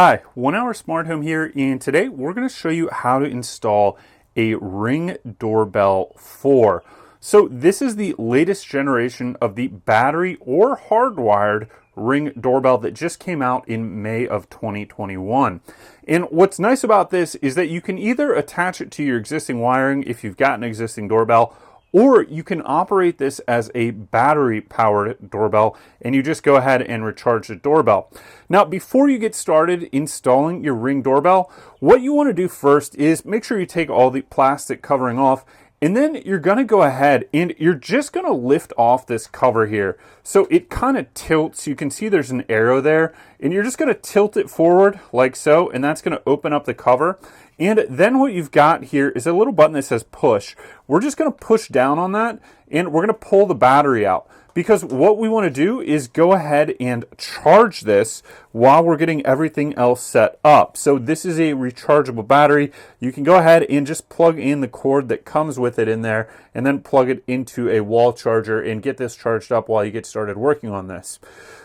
Hi, 1 Hour Smart Home here, and today we're going to show you how to install a Ring Doorbell 4. So this is the latest generation of the battery or hardwired Ring Doorbell that just came out in May of 2021. And what's nice about this is that you can either attach it to your existing wiring if you've got an existing doorbell, or you can operate this as a battery-powered doorbell, and you just go ahead and recharge the doorbell. Now, before you get started installing your Ring Doorbell, what you want to do first is make sure you take all the plastic covering off, and then you're going to go ahead and you're just going to lift off this cover here. So it kind of tilts. You can see there's an arrow there, and you're just going to tilt it forward like so, and that's going to open up the cover. And then what you've got here is a little button that says push. We're just going to push down on that, and we're going to pull the battery out. Because what we want to do is go ahead and charge this while we're getting everything else set up. So this is a rechargeable battery. You can go ahead and just plug in the cord that comes with it in there, and then plug it into a wall charger and get this charged up while you get started working on this.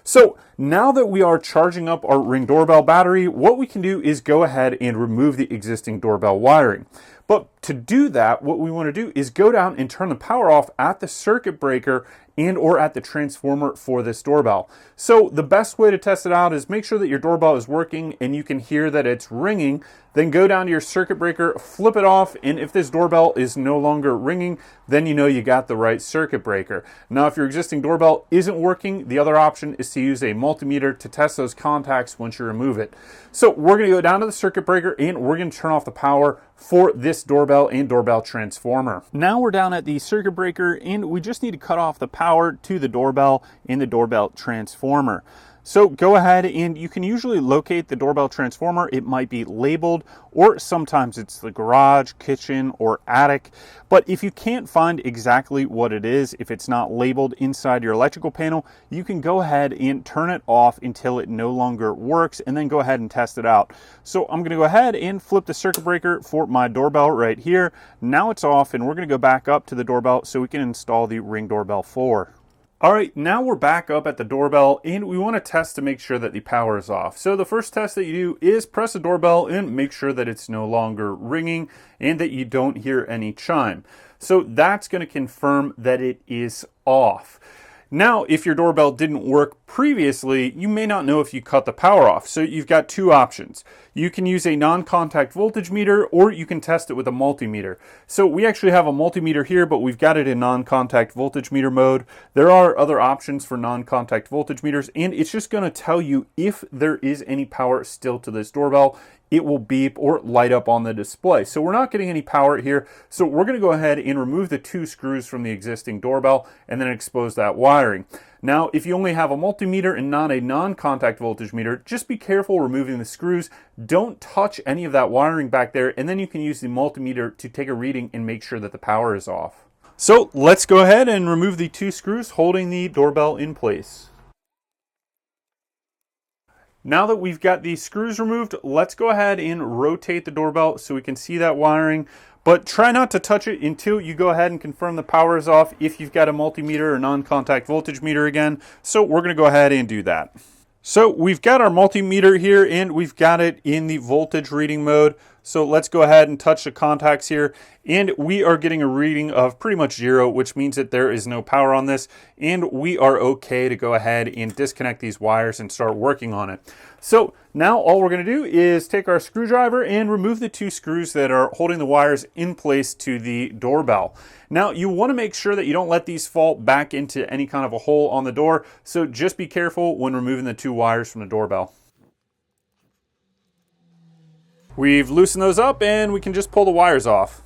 So now that we are charging up our Ring Doorbell battery, what we can do is go ahead and remove the existing doorbell wiring. But to do that, what we want to do is go down and turn the power off at the circuit breaker and or at the transformer for this doorbell. So the best way to test it out is make sure that your doorbell is working and you can hear that it's ringing. Then go down to your circuit breaker, flip it off, and if this doorbell is no longer ringing, then you know you got the right circuit breaker. Now, if your existing doorbell isn't working, the other option is to use a multimeter to test those contacts once you remove it. So we're going to go down to the circuit breaker and we're going to turn off the power for this doorbell and doorbell transformer. Now we're down at the circuit breaker and we just need to cut off the power to the doorbell and the doorbell transformer. So go ahead and you can usually locate the doorbell transformer. It might be labeled, or sometimes it's the garage, kitchen, or attic. But if you can't find exactly what it is, if it's not labeled inside your electrical panel, you can go ahead and turn it off until it no longer works, and then go ahead and test it out. So I'm going to go ahead and flip the circuit breaker for my doorbell right here. Now it's off, and we're going to go back up to the doorbell so we can install the Ring Doorbell 4. All right, now we're back up at the doorbell and we want to test to make sure that the power is off. So the first test that you do is press the doorbell and make sure that it's no longer ringing and that you don't hear any chime. So that's going to confirm that it is off. Now, if your doorbell didn't work previously, you may not know if you cut the power off. So you've got two options. You can use a non-contact voltage meter, or you can test it with a multimeter. So we actually have a multimeter here, but we've got it in non-contact voltage meter mode. There are other options for non-contact voltage meters, and it's just going to tell you if there is any power still to this doorbell. It will beep or light up on the display. So we're not getting any power here. So we're going to go ahead and remove the two screws from the existing doorbell and then expose that wiring. Now, if you only have a multimeter and not a non-contact voltage meter, just be careful removing the screws. Don't touch any of that wiring back there, and then you can use the multimeter to take a reading and make sure that the power is off. So let's go ahead and remove the two screws holding the doorbell in place. Now that we've got these screws removed, let's go ahead and rotate the doorbell so we can see that wiring. But try not to touch it until you go ahead and confirm the power is off if you've got a multimeter or non-contact voltage meter again. So we're going to go ahead and do that. So we've got our multimeter here and we've got it in the voltage reading mode. So let's go ahead and touch the contacts here, and we are getting a reading of pretty much 0, which means that there is no power on this, and we are okay to go ahead and disconnect these wires and start working on it. So now all we're going to do is take our screwdriver and remove the two screws that are holding the wires in place to the doorbell. Now you want to make sure that you don't let these fall back into any kind of a hole on the door, so just be careful when removing the two wires from the doorbell. We've loosened those up and we can just pull the wires off.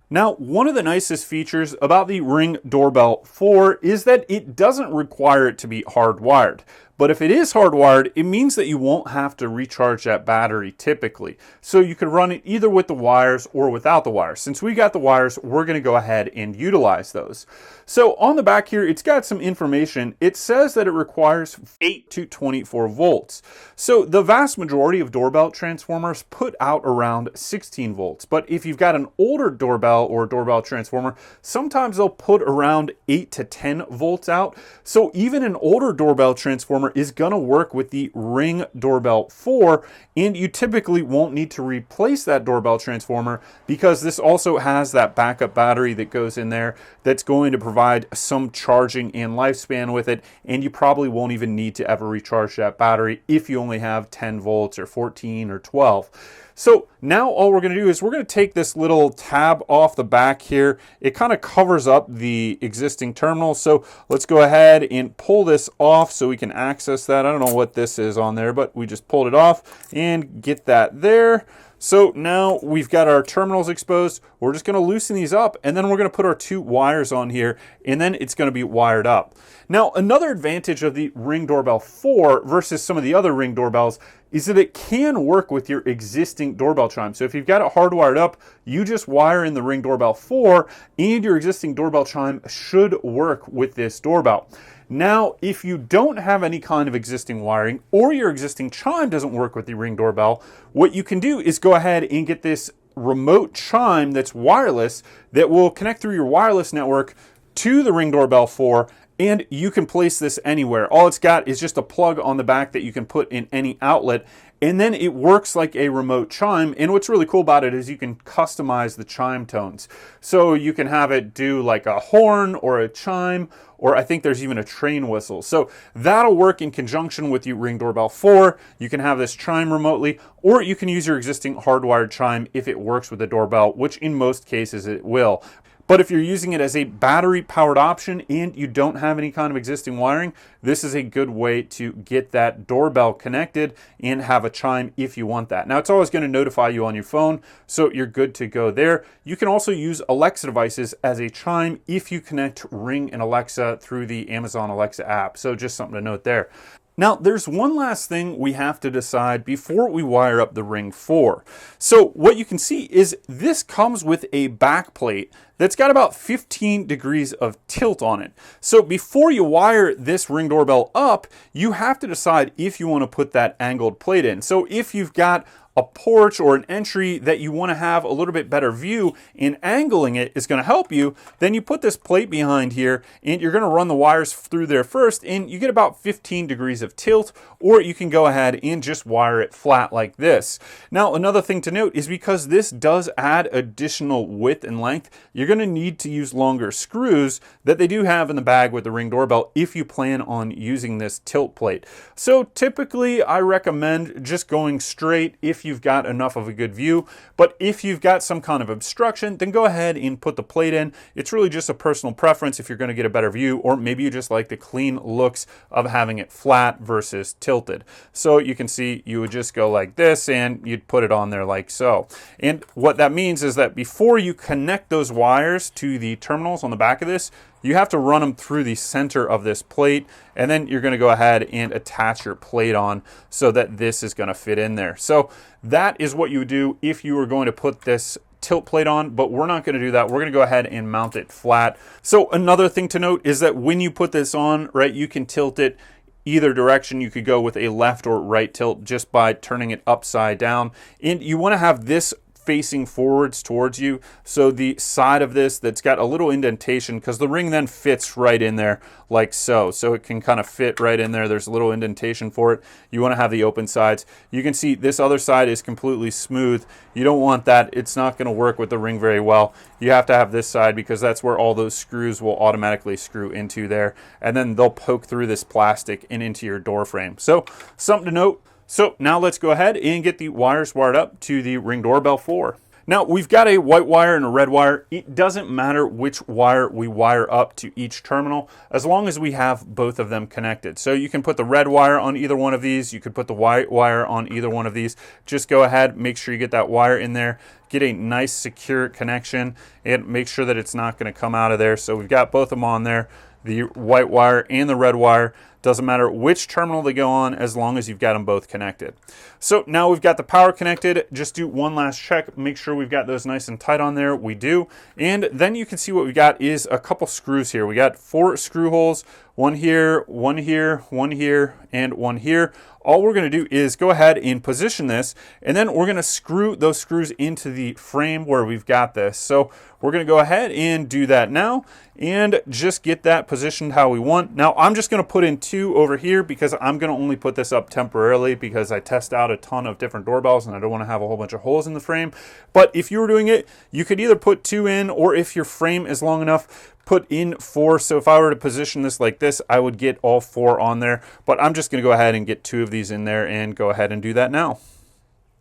Now, one of the nicest features about the Ring Doorbell 4 is that it doesn't require it to be hardwired. But if it is hardwired, it means that you won't have to recharge that battery typically. So you could run it either with the wires or without the wires. Since we got the wires, we're going to go ahead and utilize those. So on the back here, it's got some information. It says that it requires 8 to 24 volts. So the vast majority of doorbell transformers put out around 16 volts. But if you've got an older doorbell or doorbell transformer, sometimes they'll put around 8 to 10 volts out. So even an older doorbell transformer transformer is going to work with the Ring Doorbell 4, and you typically won't need to replace that doorbell transformer because this also has that backup battery that goes in there that's going to provide some charging and lifespan with it, and you probably won't even need to ever recharge that battery if you only have 10 volts or 14 or 12. So now all we're going to do is we're going to take this little tab off the back here. It kind of covers up the existing terminal. So let's go ahead and pull this off so we can access that. I don't know what this is on there, but we just pulled it off and get that there. So now we've got our terminals exposed. We're just going to loosen these up, and then we're going to put our 2 wires on here, and then it's going to be wired up. Now, another advantage of the Ring Doorbell 4 versus some of the other Ring doorbells is that it can work with your existing doorbell chime. So if you've got it hardwired up, you just wire in the Ring Doorbell 4, and your existing doorbell chime should work with this doorbell. Now, if you don't have any kind of existing wiring or your existing chime doesn't work with the Ring Doorbell, what you can do is go ahead and get this remote chime that's wireless that will connect through your wireless network to the Ring Doorbell 4, and you can place this anywhere. All it's got is just a plug on the back that you can put in any outlet, and then it works like a remote chime. And what's really cool about it is you can customize the chime tones. So you can have it do like a horn or a chime, or I think there's even a train whistle. So that'll work in conjunction with your Ring Doorbell 4. You can have this chime remotely, or you can use your existing hardwired chime if it works with the doorbell, which in most cases it will. But if you're using it as a battery-powered option and you don't have any kind of existing wiring, this is a good way to get that doorbell connected and have a chime if you want that. Now, it's always going to notify you on your phone, so you're good to go there. You can also use Alexa devices as a chime if you connect Ring and Alexa through the Amazon Alexa app. So just something to note there. Now, there's one last thing we have to decide before we wire up the Ring 4. So what you can see is this comes with a back plate that's got about 15 degrees of tilt on it. So before you wire this Ring Doorbell up, you have to decide if you want to put that angled plate in. So if you've got a porch or an entry that you want to have a little bit better view, and angling it is going to help you, then you put this plate behind here and you're going to run the wires through there first, and you get about 15 degrees of tilt, or you can go ahead and just wire it flat like this. Now, another thing to note is because this does add additional width and length, you're going to need to use longer screws that they do have in the bag with the Ring Doorbell if you plan on using this tilt plate. So typically I recommend just going straight if you've got enough of a good view, but if you've got some kind of obstruction, then go ahead and put the plate in. It's really just a personal preference if you're going to get a better view, or maybe you just like the clean looks of having it flat versus tilted. So you can see you would just go like this and you'd put it on there like so. And what that means is that before you connect those wires to the terminals on the back of this, you have to run them through the center of this plate, and then you're going to go ahead and attach your plate on so that this is going to fit in there. So that is what you would do if you were going to put this tilt plate on, but we're not going to do that. We're going to go ahead and mount it flat. So another thing to note is that when you put this on, right, you can tilt it either direction. You could go with a left or right tilt just by turning it upside down, and you want to have this facing forwards towards you. So the side of this that's got a little indentation, because the ring then fits right in there like so. So it can kind of fit right in there. There's a little indentation for it. You want to have the open sides. You can see this other side is completely smooth. You don't want that. It's not going to work with the ring very well. You have to have this side because that's where all those screws will automatically screw into there. And then they'll poke through this plastic and into your door frame. So something to note. So now let's go ahead and get the wires wired up to the Ring Doorbell 4. Now we've got a white wire and a red wire. It doesn't matter which wire we wire up to each terminal as long as we have both of them connected. So you can put the red wire on either one of these. You could put the white wire on either one of these. Just go ahead, make sure you get that wire in there, get a nice secure connection, and make sure that it's not going to come out of there. So we've got both of them on there, the white wire and the red wire. Doesn't matter which terminal they go on as long as you've got them both connected. So now we've got the power connected. Just do one last check. Make sure we've got those nice and tight on there. We do. And then you can see what we got is a couple screws here. We got 4 screw holes, one here, one here, one here, and one here. All we're going to do is go ahead and position this, and then we're going to screw those screws into the frame where we've got this. So we're going to go ahead and do that now and just get that positioned how we want. Now I'm just going to put in 2 2 over here because I'm going to only put this up temporarily because I test out a ton of different doorbells and I don't want to have a whole bunch of holes in the frame. But if you were doing it, you could either put 2 in, or if your frame is long enough, put in 4. So if I were to position this like this, I would get all 4 on there. But I'm just going to go ahead and get 2 of these in there and go ahead and do that now.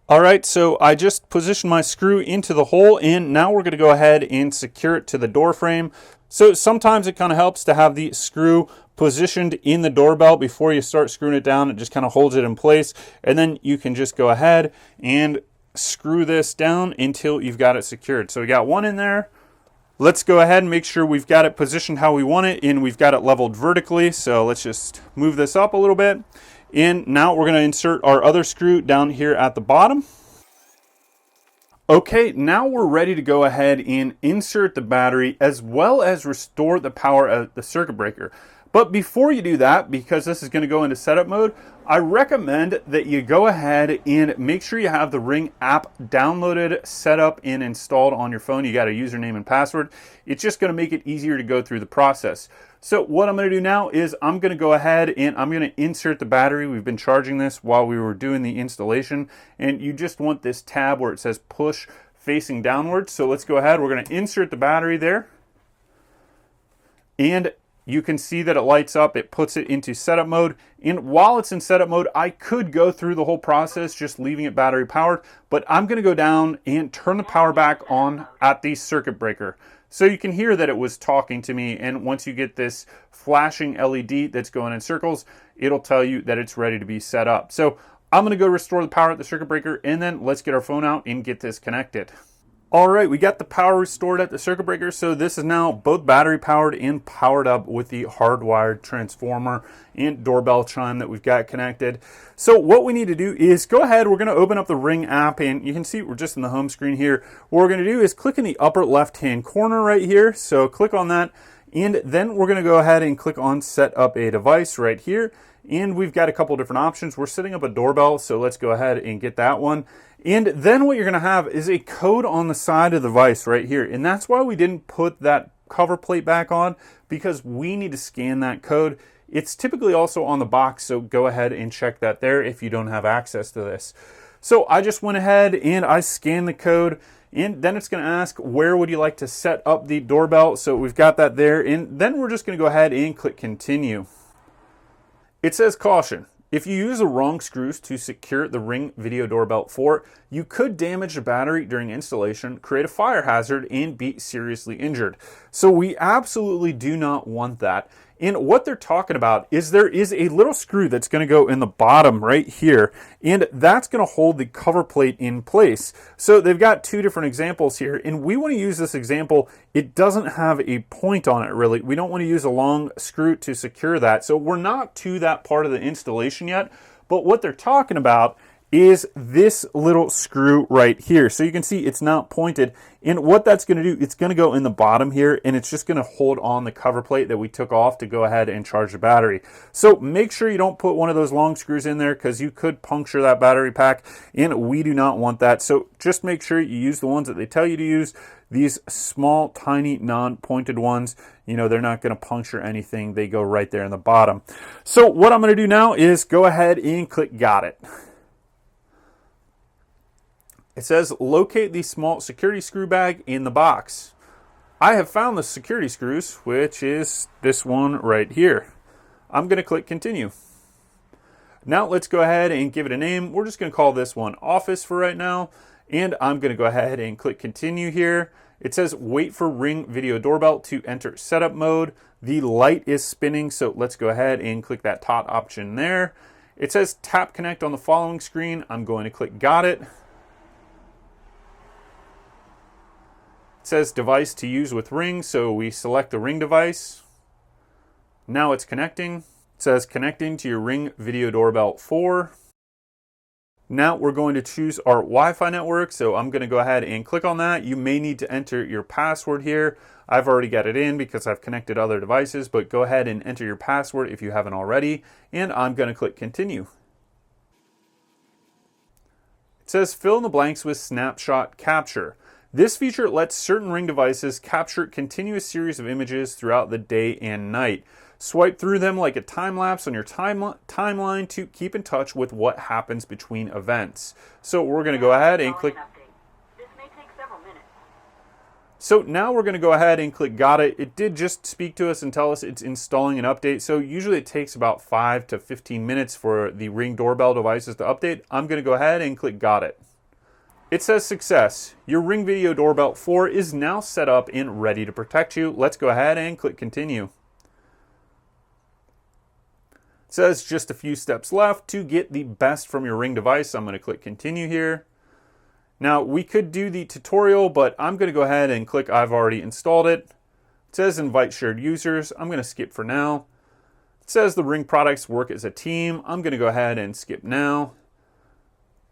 All right, so I just positioned my screw into the hole, and now we're going to go ahead and secure it to the door frame. So sometimes it kind of helps to have the screw positioned in the doorbell before you start screwing it down. It just kind of holds it in place, and then you can just go ahead and screw this down until you've got it secured. So we got 1 in there. Let's go ahead and make sure we've got it positioned how we want it, and we've got it leveled vertically. So let's just move this up a little bit. And now we're going to insert our other screw down here at the bottom. Okay, now we're ready to go ahead and insert the battery as well as restore the power of the circuit breaker. But before you do that, because this is going to go into setup mode, I recommend that you go ahead and make sure you have the Ring app downloaded, set up, and installed on your phone. You got a username and password. It's just going to make it easier to go through the process. So what I'm going to do now is I'm going to go ahead and I'm going to insert the battery. We've been charging this while we were doing the installation, and you just want this tab where it says push facing downwards. So let's go ahead. We're going to insert the battery there, and you can see that it lights up. It puts it into setup mode. And while it's in setup mode, I could go through the whole process just leaving it battery powered, but I'm going to go down and turn the power back on at the circuit breaker. So you can hear that it was talking to me, and once you get this flashing LED that's going in circles, it'll tell you that it's ready to be set up. So I'm going to go restore the power at the circuit breaker, and then let's get our phone out and get this connected. All right, we got the power restored at the circuit breaker, so this is now both battery powered and powered up with the hardwired transformer and doorbell chime that we've got connected. So what we need to do is go ahead, we're going to open up the Ring app, and you can see we're just in the home screen here. What we're going to do is click in the upper left-hand corner right here, so click on that, and then we're going to go ahead and click on Set Up a Device right here. And we've got a couple different options. We're setting up a doorbell, so let's go ahead and get that one. And then what you're going to have is a code on the side of the device right here. And that's why we didn't put that cover plate back on, because we need to scan that code. It's typically also on the box, so go ahead and check that there if you don't have access to this. So I just went ahead and I scanned the code, and then it's going to ask, where would you like to set up the doorbell? So we've got that there, and then we're just going to go ahead and click continue. It says, caution, if you use the wrong screws to secure the Ring Video Doorbell 4, you could damage the battery during installation, create a fire hazard, and be seriously injured. So we absolutely do not want that. And what they're talking about is there is a little screw that's going to go in the bottom right here, and that's going to hold the cover plate in place. So they've got 2 different examples here, and we want to use this example. It doesn't have a point on it really. We don't want to use a long screw to secure that. So we're not to that part of the installation yet, but what they're talking about is this little screw right here. So you can see it's not pointed, and what that's going to do, it's going to go in the bottom here, and it's just going to hold on the cover plate that we took off to go ahead and charge the battery. So make sure you don't put one of those long screws in there, because you could puncture that battery pack, and we do not want that. So just make sure you use the ones that they tell you to use. These small, tiny, non-pointed ones, you know, they're not going to puncture anything. They go right there in the bottom. So what I'm going to do now is go ahead and click Got It. It says, locate the small security screw bag in the box. I have found the security screws, which is this one right here. I'm going to click continue. Now let's go ahead and give it a name. We're just going to call this one Office for right now. And I'm going to go ahead and click continue here. It says wait for Ring Video Doorbell to enter setup mode. The light is spinning, so let's go ahead and click that top option there. It says tap connect on the following screen. I'm going to click got it. It says device to use with Ring, so we select the Ring device. Now it's connecting. It says connecting to your Ring Video Doorbell 4. Now we're going to choose our Wi-Fi network, so I'm going to go ahead and click on that. You may need to enter your password here. I've already got it in because I've connected other devices, but go ahead and enter your password if you haven't already, and I'm going to click continue. It says fill in the blanks with snapshot capture. This feature lets certain Ring devices capture continuous series of images throughout the day and night. Swipe through them like a time lapse on your timeline to keep in touch with what happens between events. So we're going to go ahead and click. This may take several minutes. So now we're going to go ahead and click got it. It did just speak to us and tell us it's installing an update. So usually it takes about 5 to 15 minutes for the Ring Doorbell devices to update. I'm going to go ahead and click got it. It says success. Your Ring Video Doorbell 4 is now set up and ready to protect you. Let's go ahead and click continue. It says just a few steps left to get the best from your Ring device. I'm going to click continue here. Now we could do the tutorial, but I'm going to go ahead and click I've already installed it. It says invite shared users. I'm going to skip for now. It says the Ring products work as a team. I'm going to go ahead and skip now.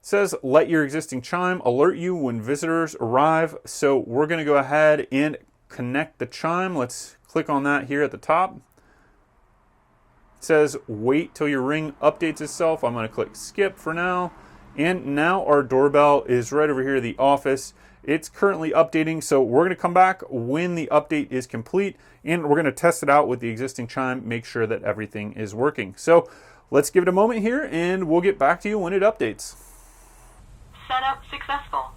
It says let your existing chime alert you when visitors arrive. So we're going to go ahead and connect the chime. Let's click on that here at the top. It says wait till your Ring updates itself. I'm going to click skip for now. And now our doorbell is right over here in the office. It's currently updating, so we're going to come back when the update is complete, and we're going to test it out with the existing chime, make sure that everything is working. So let's give it a moment here, and we'll get back to you when it updates. Setup successful.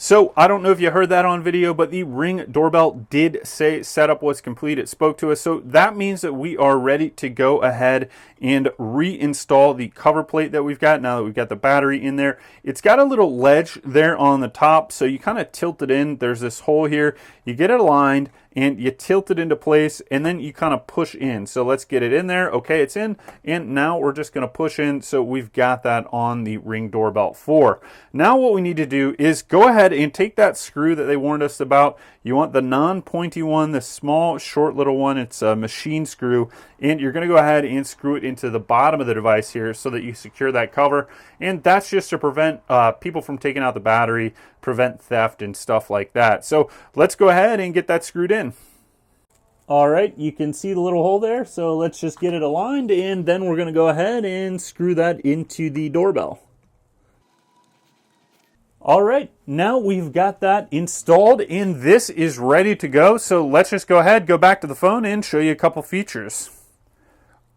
So I don't know if you heard that on video, but the Ring Doorbell did say setup was complete. It spoke to us. So that means that we are ready to go ahead and reinstall the cover plate that we've got now that we've got the battery in there. It's got a little ledge there on the top. So you kind of tilt it in. There's this hole here. You get it aligned and you tilt it into place and then you kind of push in. So let's get it in there. Okay, it's in. And now we're just going to push in. So we've got that on the Ring Doorbell 4. Now what we need to do is go ahead and take that screw that they warned us about. You want the non-pointy one, the small, short little one. It's a machine screw. And you're going to go ahead and screw it into the bottom of the device here so that you secure that cover. And that's just to prevent people from taking out the battery, prevent theft and stuff like that. So let's go ahead and get that screwed in. All right, you can see the little hole there. So let's just get it aligned and then we're going to go ahead and screw that into the doorbell. All right, now we've got that installed and this is ready to go. So let's just go ahead, go back to the phone and show you a couple features.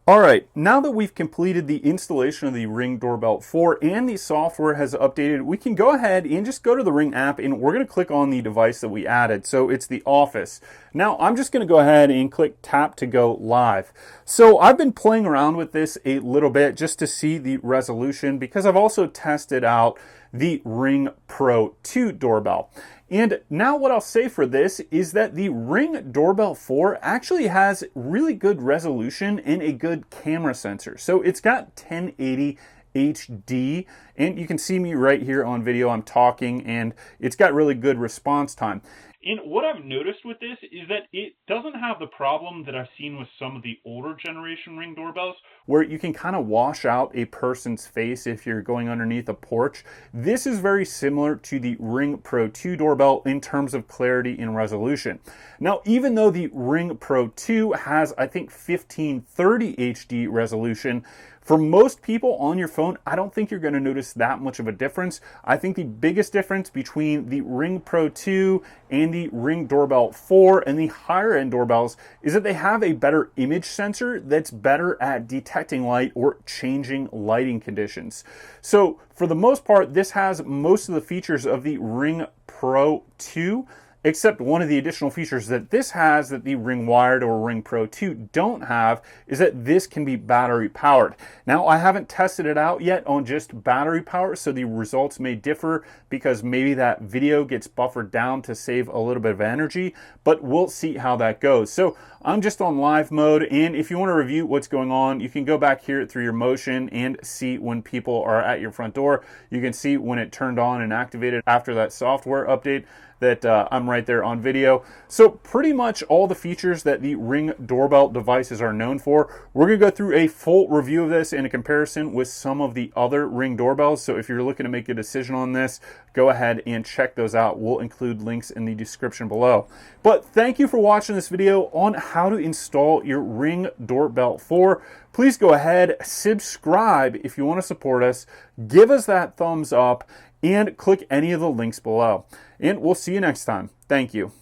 All right, now that we've completed the installation of the Ring Doorbell 4 and the software has updated, we can go ahead and just go to the Ring app and we're going to click on the device that we added. So it's the Office. Now I'm just going to go ahead and click tap to go live. So I've been playing around with this a little bit just to see the resolution because I've also tested out the Ring Pro 2 doorbell. And now what I'll say for this is that the Ring Doorbell 4 actually has really good resolution and a good camera sensor. So it's got 1080 HD and you can see me right here on video. I'm talking and it's got really good response time. And what I've noticed with this is that it doesn't have the problem that I've seen with some of the older generation Ring doorbells, where you can kind of wash out a person's face if you're going underneath a porch. This is very similar to the Ring Pro 2 doorbell in terms of clarity and resolution. Now, even though the Ring Pro 2 has, I think, 1530 HD resolution, for most people on your phone, I don't think you're going to notice that much of a difference. I think the biggest difference between the Ring Pro 2 and the Ring Doorbell 4 and the higher end doorbells is that they have a better image sensor that's better at detecting light or changing lighting conditions. So for the most part, this has most of the features of the Ring Pro 2, except one of the additional features that this has that the Ring Wired or Ring Pro 2 don't have is that this can be battery powered. Now, I haven't tested it out yet on just battery power, so the results may differ because maybe that video gets buffered down to save a little bit of energy, but we'll see how that goes. So I'm just on live mode, and if you want to review what's going on, you can go back here through your motion and see when people are at your front door. You can see when it turned on and activated after that software update that I'm right there on video. So pretty much all the features that the Ring Doorbell devices are known for. We're gonna go through a full review of this in a comparison with some of the other Ring doorbells. So if you're looking to make a decision on this, go ahead and check those out. We'll include links in the description below. But thank you for watching this video on how to install your Ring Doorbell 4. Please go ahead, subscribe if you want to support us, give us that thumbs up, and click any of the links below. And we'll see you next time. Thank you.